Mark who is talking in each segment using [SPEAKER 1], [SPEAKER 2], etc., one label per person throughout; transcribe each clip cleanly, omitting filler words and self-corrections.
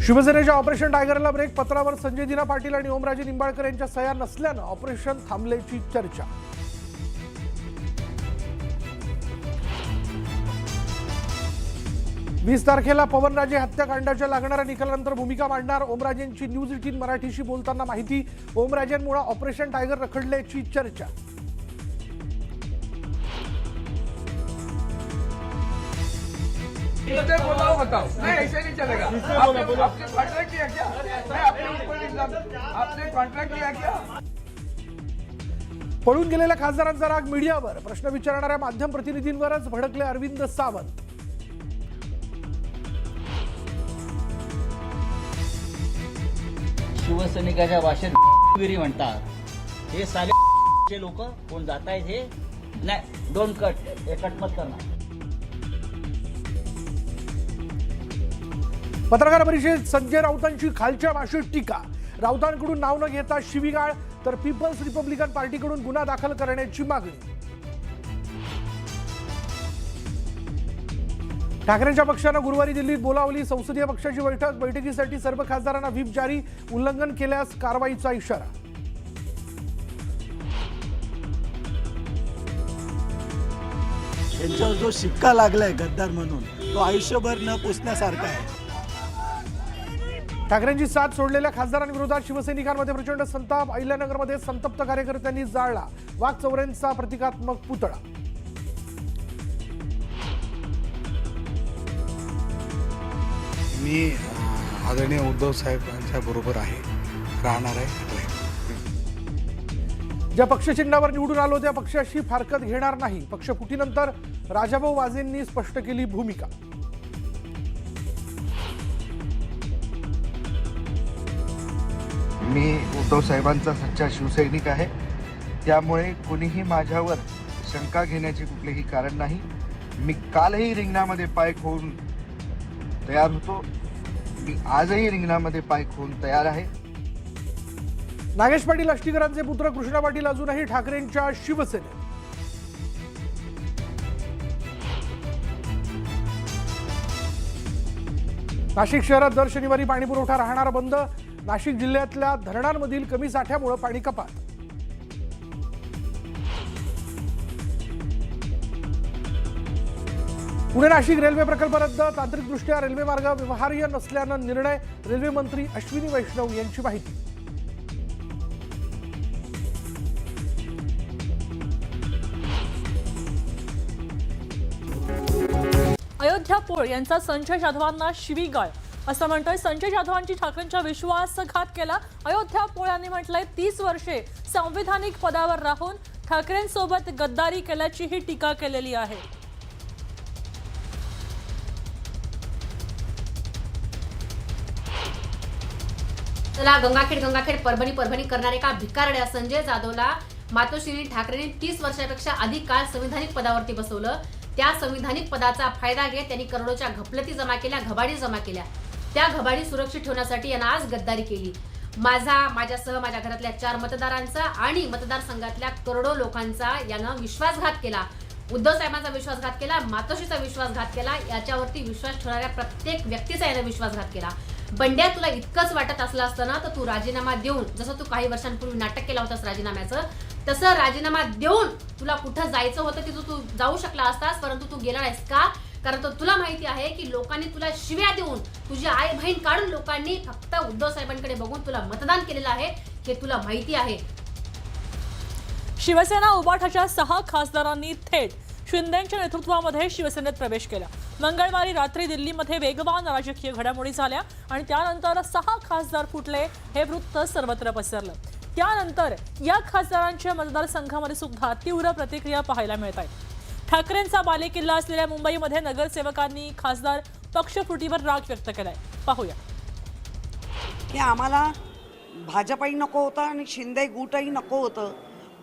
[SPEAKER 1] शिवसेनेच्या operation टायगरला break. पत्रावर संजय दिना पाटील आणि ओमराजे निंबाळकर यांच्या सह्या नसल्यानं ऑपरेशन थांबल्याची चर्चा. वीस तारखेला पवनराजे हत्याकांडाच्या लागणाऱ्या निकालानंतर भूमिका मांडणार. ओमराजेंची न्यूज 18 मराठीशी बोलताना माहिती. ओमराजेंमुळे ऑपरेशन टायगर रखडल्याची चर्चा.
[SPEAKER 2] बताओ नहीं ऐसे नहीं चलेगा। आपने कॉन्ट्रैक्ट किया क्या? नहीं आपने ऊपर आपने कॉन्ट्रैक्ट किया क्या?
[SPEAKER 1] पळून गेलेल्या खासदारांचा राग मीडियावर. प्रश्न विचारणाऱ्या माध्यम प्रतिनिधींवरच भडकले अरविंद सावंत.
[SPEAKER 3] शिवसैनिकाच्या भाषेत गिरी म्हणतात. हे साले लोक कोण जात आहेत हे नाही. डोंट कट, हे कट मत करणार.
[SPEAKER 1] पत्रकार परिषदेत संजय राऊतांची खालच्या भाषेत टीका. राऊतांकडून नाव न घेता शिवीगाळ, तर पीपल्स रिपब्लिकन पार्टीकडून गुन्हा दाखल करण्याची मागणी. ठाकरेंच्या पक्षानं गुरुवारी दिल्लीत बोलावली संसदीय पक्षाची बैठक. बैठकीसाठी सर्व खासदारांना व्हीप जारी. उल्लंघन केल्यास कारवाईचा इशारा.
[SPEAKER 4] त्यांच्यावर जो शिक्का लागलाय गद्दार म्हणून, तो आयुष्यभर न पुसण्यासारखा आहे.
[SPEAKER 1] ठाकरेंची साथ सोडलेल्या खासदारांविरोधात शिवसैनिकांमध्ये प्रचंड संताप. अहिल्यानगरमध्ये संतप्त कार्यकर्त्यांनी जाळला वाघचौऱ्यांचा प्रतिकात्मक पुतळा.
[SPEAKER 5] मी आदरणीय उद्धव साहेबांच्या बरोबर आहे, राहणार आहे.
[SPEAKER 1] ज्या पक्षचिन्हावर निवडून आलो त्या पक्षाशी फारकत घेणार नाही. पक्षफुटीनंतर राजाभाऊ वाजेंनी स्पष्ट केली भूमिका.
[SPEAKER 6] मी उद्धव साहेबांचा सच्चा शिवसैनिक आहे, त्यामुळे कोणीही माझ्यावर शंका घेण्याचे कुठलेही कारण नाही. मी कालही रिंगणामध्ये पाय ठेवून तयार होतो. मी आजही रिंगणामध्ये पाय ठेवून तयार आहे.
[SPEAKER 1] नागेश पाटील आष्टीकरांचे पुत्र कृष्णा पाटील अजूनही ठाकरेंच्या शिवसेनेत. नाशिक शहरात दर शनिवारी पाणीपुरवठा राहणार बंद. नाशिक जिल्ह्यातल्या धरणांमधील कमी साठ्यामुळे पाणी कपात. पुणे नाशिक रेल्वे प्रकल्प रद्द. तांत्रिकदृष्ट्या रेल्वे मार्ग व्यवहार्य नसल्यानं निर्णय. रेल्वे मंत्री अश्विनी वैष्णव यांची माहिती.
[SPEAKER 7] अयोध्या पोळ यांचा संजय जाधवांना शिवीगाळ असं म्हणतोय. संजय जाधवांची ठाकरेंच्या विश्वासघात केला. अयोध्या पोळ यांनी म्हटलंय 30 वर्षे संविधानिक पदावर राहून ठाकरेंसोबत गद्दारी केल्याची ही टीका केलेली आहे.
[SPEAKER 8] चला गंगाखेड परभणी करणारे का भिकारड्या संजय जाधवला मातोश्री ठाकरेंनी 30 वर्षापेक्षा अधिक काळ संविधानिक पदावरती बसवलं. त्या संविधानिक पदाचा फायदा घेत त्यांनी करोडोच्या घपलती जमा केल्या, घबाडी जमा केल्या. त्या घबाडी सुरक्षित ठेवण्यासाठी यांना आज गद्दारी केली. माझ्यासह माझ्या घरातल्या 4 मतदारांचा आणि मतदारसंघातल्या करोडो लोकांचा यानं विश्वासघात केला. उद्धव साहेबांचा विश्वासघात केला, मातोश्रीचा विश्वासघात केला. याच्यावरती विश्वास ठेवणाऱ्या प्रत्येक व्यक्तीचा यानं विश्वासघात केला. बंड्या, तुला इतकंच वाटत असलं असतं ना तर तू राजीनामा देऊन, जसं तू काही वर्षांपूर्वी नाटक केला होतास राजीनाम्याचं, तसं राजीनामा देऊन तुला कुठं जायचं होतं की तू जाऊ शकला असतास. परंतु तू गेला नाहीस का? कारण तो तुला माहिती आहे की लोकांनी तुला शिव्या देऊन, तुझी आई बहीण काढून लोकांनी फक्त उद्धव साहेबांकडे बघून तुला मतदान केलेलं आहे हे तुला माहिती आहे.
[SPEAKER 7] शिवसेना उबाठाच्या 6 खासदारांनी थेट शिंदेंच्या नेतृत्वामध्ये शिवसेनेत प्रवेश केला. मंगळवारी रात्री दिल्लीमध्ये वेगवान राजकीय घडामोडी झाल्या आणि त्यानंतर 6 खासदार फुटले हे वृत्त सर्वत्र पसरलं. त्यानंतर या खासदारांच्या मतदारसंघामध्ये सुद्धा तीव्र प्रतिक्रिया पाहायला मिळत आहेत. ठाकरेंचा बालेकिल्ला असलेल्या मुंबईमध्ये नगरसेवकांनी खासदार पक्षफुटीवर राग व्यक्त केलाय. पाहूया.
[SPEAKER 9] की आम्हाला भाजपही नको होतं आणि शिंदे गुटही नको होतं,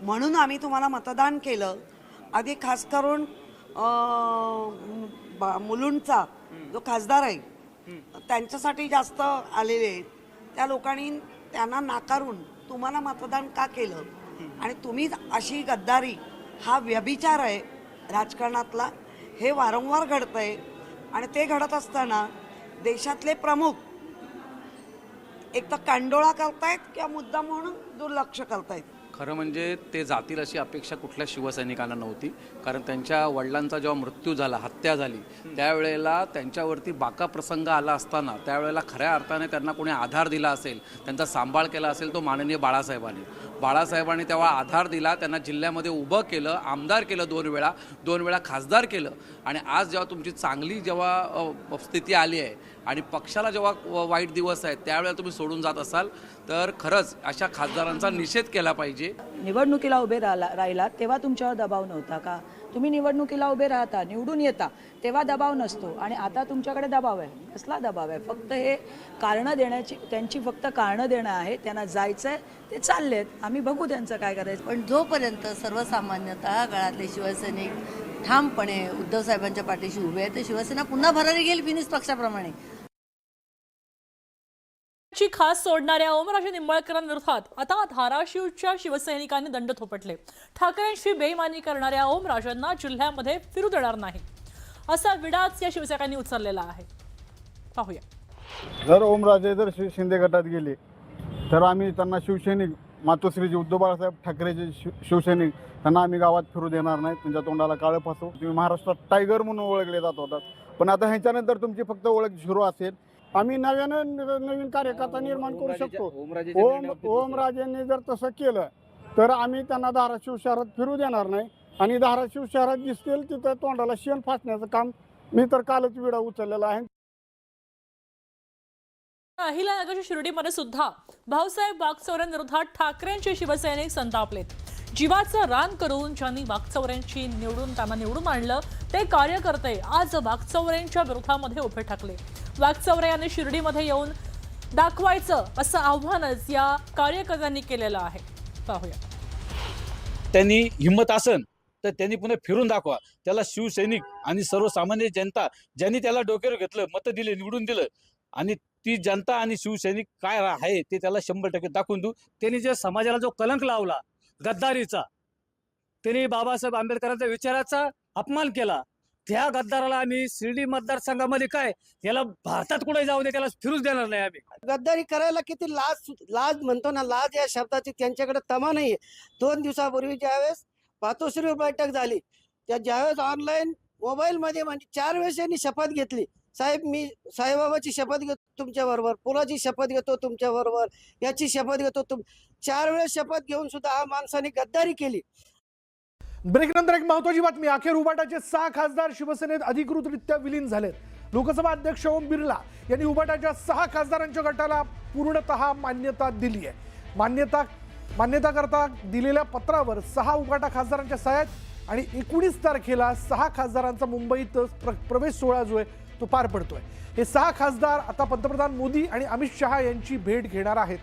[SPEAKER 9] म्हणून आम्ही तुम्हाला मतदान केलं. आधी खास करून मुलुंडचा जो खासदार आहे त्यांच्यासाठी जास्त आलेले आहेत. त्या लोकांनी त्यांना नाकारून तुम्हाला मतदान का केलं आणि तुम्ही अशी गद्दारी, हा व्यभिचार आहे राजकारणातला. हे वारंवार घडतंय आणि ते घडत असताना देशातले प्रमुख एक तर कांडोळा करतायत किंवा मुद्दाम म्हणून दुर्लक्ष करतायत.
[SPEAKER 10] खरं म्हणजे ते जातील अशी अपेक्षा कुठल्या शिवसैनिकांना नव्हती, कारण त्यांच्या वडिलांचा जेव्हा मृत्यू झाला, हत्या झाली, त्यावेळेला त्यांच्यावरती बाका प्रसंग आला असताना त्यावेळेला खऱ्या अर्थाने त्यांना कोणी आधार दिला असेल, त्यांचा सांभाळ केला असेल तो माननीय बाळासाहेबांनी तेव्हा आधार दिला, त्यांना जिल्ह्यामध्ये उभं केलं, आमदार केलं, 2 वेळा खासदार केलं. आणि आज जेव्हा तुमची चांगली जेव्हा स्थिती आली आहे आणि पक्षाला जेव्हा वाईट दिवस आहेत त्यावेळेला तुम्ही सोडून जात असाल तर खरंच अशा खासदारांचा निषेध केला पाहिजे.
[SPEAKER 11] निवडणुकीला उभे राहिला तेव्हा तुमच्यावर दबाव नव्हता का? तुम्ही निवडणुकीला उभे राहता, निवडून येता, तेव्हा दबाव नसतो आणि आता तुमच्याकडे दबाव आहे. कसला दबाव आहे? फक्त हे कारणं देण्याची, त्यांची फक्त कारणं देणं आहे. त्यांना जायचं आहे, ते चाललेत, आम्ही बघू त्यांचं काय करायचं.
[SPEAKER 12] पण जोपर्यंत सर्वसामान्यतः गळातले शिवसैनिक ठामपणे उद्धव साहेबांच्या पाठीशी उभे आहेत, तर शिवसेना पुन्हा भरारी घेईल फिनिश पक्षाप्रमाणे.
[SPEAKER 7] ची खास सोडणाऱ्या ओमराजे निंबाळकरांविरोधात आता धाराशिवच्या शिवसैनिकांनी दंड थोपटले. ठाकरेंशी बेईमानी करणाऱ्या ओमराजेंना जिल्ह्यामध्ये फिरू देणार नाही असा विडाच या शिवसैनिकांनी उचललेला आहे. पाहूया.
[SPEAKER 13] जर ओमराजे जर शिंदे गटात गेले तर आम्ही त्यांना शिवसैनिक, मातोश्रीचे उद्धव बाळासाहेब ठाकरेचे शिवसैनिक, त्यांना आम्ही गावात फिरू देणार नाही. तुमच्या तोंडाला काळं फासू. तुम्ही महाराष्ट्रात टायगर म्हणून ओळखले जात होतात, पण आता ह्याच्यानंतर तुमची फक्त ओळख झिरो असेल. आम्ही नवीन कार्यकर्ता निर्माण करू शकतो. ओमराजेंनी जर तसं केलं तर आम्ही त्यांना धाराशिव शहरात फिरू देणार नाही आणि धाराशिव शहरात दिसतील तिथं तोंडाला शेण फासण्याचं काम मी तर कालच विडा उचललेला आहे.
[SPEAKER 7] अहिल्यानगरच्या शिर्डीमध्ये सुद्धा भाऊसाहेब वागचौऱ्यांविरोधात ठाकरेंचे शिवसैनिक संतापलेत. जीवाचं रान करून ज्यांनी वागचौऱ्यांची त्यांना निवडून आणलं ते कार्यकर्ते आज वागचौऱ्यांच्या विरोधामध्ये उभे ठाकले. वागचौरे यांनी शिर्डीमध्ये येऊन दाखवायचं असं आव्हानच या कार्यकर्त्यांनी केलेलं आहे. पाहूया.
[SPEAKER 14] त्यांनी हिंमत असन तर त्यांनी पुन्हा फिरून दाखवा. त्याला शिवसैनिक आणि सर्वसामान्य जनता ज्यांनी त्याला डोक्यावर घेतलं, मतं दिले, निवडून दिलं आणि ती जनता आणि शिवसैनिक काय आहे ते त्याला 100% दाखवून देऊ.
[SPEAKER 15] त्यांनी जे समाजाला जो कलंक लावला गद्दारीचा, त्यांनी बाबासाहेब आंबेडकरांच्या विचाराचा अपमान केला, त्या गद्दाराला आम्ही शिर्डी मतदारसंघामध्ये काय याला भारतात कुठे जाऊ दे, त्याला फिरूच देणार नाही आम्ही.
[SPEAKER 11] गद्दारी करायला किती लाज म्हणतो ना, लाज या शब्दाची त्यांच्याकडे तमा नाहीये. 2 दिवसापूर्वी ज्यावेळेस मातोश्रीवर बैठक झाली, ज्यावेळेस ऑनलाईन मोबाईलमध्ये म्हणजे 4 वेळेस यांनी शपथ घेतली. साहेब, मी साईबाबाची शपथ घेतो तुमच्या बरोबर, पुलाची शपथ घेतो तुमच्या बरोबर, याची शपथ घेतो 4 वेळेस शपथ घेऊन सुद्धा हा माणसाने गद्दारी केली.
[SPEAKER 1] ब्रेक नंतर एक महत्त्वाची बातमी. अखेर उबाटाचे 6 खासदार शिवसेनेत अधिकृतरित्या विलीन झालेत. लोकसभा अध्यक्ष ओम बिर्ला यांनी उबाटाच्या 6 खासदारांच्या गटाला पूर्णतः मान्यता दिली आहे. मान्यता करता दिलेल्या पत्रावर 6 उबाटा खासदारांच्या सह्या आहेत आणि 19 तारखेला 6 खासदारांचा मुंबईत प्रवेश सोहळा जो आहे तो पार पडतोय. हे 6 खासदार आता पंतप्रधान मोदी आणि अमित शहा यांची भेट घेणार आहेत.